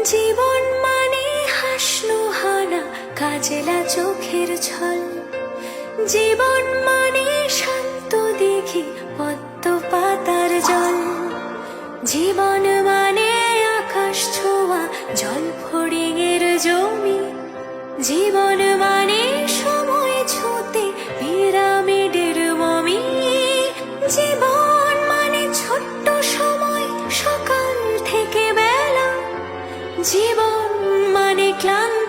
জীবন মানে হাসনো হানা কাজেলা চোখের ছল, জীবন মানে শান্ত দেখি পদ্ম পাতার জল, জীবন মানে আকাশ ছোঁয়া জল ফড়িংয়ের জমি, জীবন মানে সময় ছুঁতে পিরামিডের মমি, জীবন মানে ছোট্ট সময় সকাল থেকে বেলা, জীবন মানে ক্লান্ত